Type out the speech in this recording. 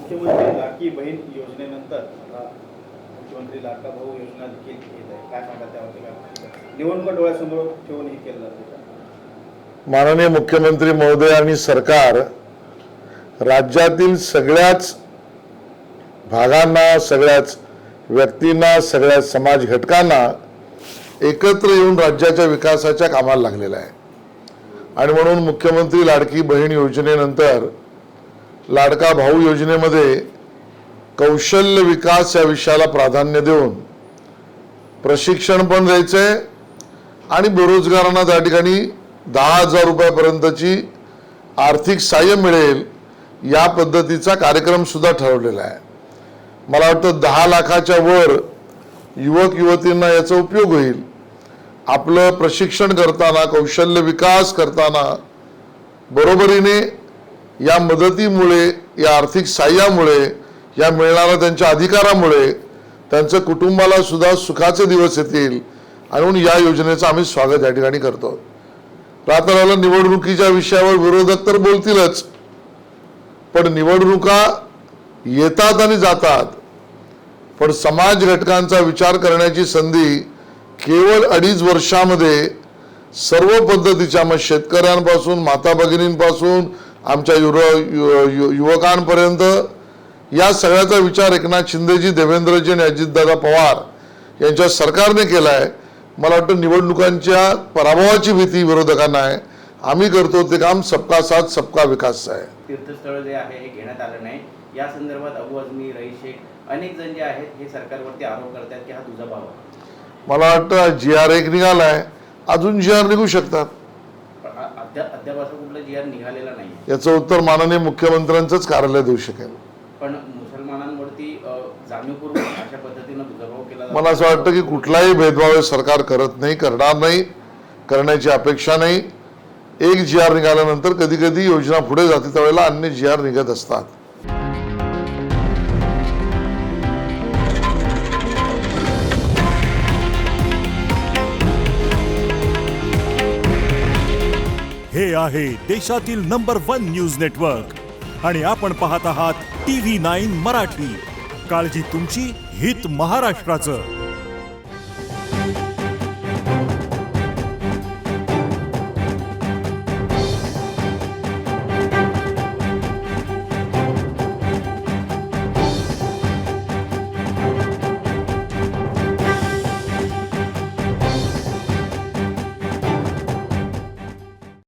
मुख्यमंत्री लाडकी बहीण योजनेनंतर आता मुख्यमंत्री लाडका भाऊ योजना देखील येत आहे, काय सांगा त्यावरती? काय निवडणुका डोळ्यासमोर ठेवून हे केलं जातं? माननीय मुख्यमंत्री महोदय आणि सरकार राज्यातील सगळ्याच भागांना, सगळ्याच व्यक्तींना, सगळ्या समाज घटकांना एकत्र येऊन राज्याच्या विकासाच्या कामाला लागलेला आहे. आणि म्हणून मुख्यमंत्री लाडकी बहीण योजनेनंतर लाडका भाऊ योजनेमध्ये कौशल्य विकास या विषयाला प्राधान्य देऊन प्रशिक्षण पण द्यायचंय आणि बेरोजगारांना त्या ठिकाणी 10,000 रुपयापर्यंतची आर्थिक सहाय्य मिळेल या पद्धतीचा कार्यक्रम सुद्धा ठरवलेला आहे. मला वाटतं 10 लाखाच्या वर युवक युवतींना याचा उपयोग होईल. आपलं प्रशिक्षण करताना, कौशल्य विकास करताना बरोबरीने या मदतीमुळे, या आर्थिक सहाय्यामुळे, या मिळणाऱ्या त्यांच्या अधिकारामुळे त्यांच्या कुटुंबाला सुद्धा सुखाचे दिवस येतील. आणि म्हणून या योजनेचं आम्ही स्वागत या ठिकाणी करतो. रात्र निवडणुकीच्या विषयावर विरोधक तर बोलतीलच, पण निवडणुका येतात आणि जातात, पण समाज घटकांचा विचार करण्याची संधी केवळ 2.5 वर्षामध्ये सर्व पद्धतीच्या, मग शेतकऱ्यांपासून, माता भगिनींपासून, आमच्या युवकांपर्यंत या सगळ्याचा विचार एकनाथ शिंदेजी, देवेंद्रजी आणि अजितदादा पवार यांच्या सरकारने केला आहे. मला वाटतं निवडणुकांच्या पराभवाची भीती विरोधकांना आहे. आम्ही करतो ते काम सबका साथ सबका विकास आहे. तीर्थस्थळ जे आहे हे घेण्यात आलं नाही, या संदर्भात अबू आझमी, रईस शेख अनेक जण जे आहेत हे सरकारवरती आरोप करतात की हा दुजाभाव आहे. मला वाटतं GR1 निघालाय, अजून GR निघू शकतात. अद्याप असं कुठलं GR निघालेला नाही. याचं उत्तर माननीय मुख्यमंत्र्यांचंच कार्यालय देऊ शकेल. पण मुसलमानांवरती जाणीवपूर्वक अशा पद्धतीनं दुजाभाव केला जातो. मला असं वाटतं की कुठलाही भेदभाव हे सरकार करत नाही, करणार नाही, करण्याची अपेक्षा नाही. एक GR निघाल्यानंतर कधी कधी योजना पुढे जाते त्यावेळेला अन्य GR निघत असतात. हे आहे देशातील नंबर 1 न्यूज नेटवर्क आणि आपण पाहत आहात TV9 मराठी. काळजी तुमची, हित महाराष्ट्राचं.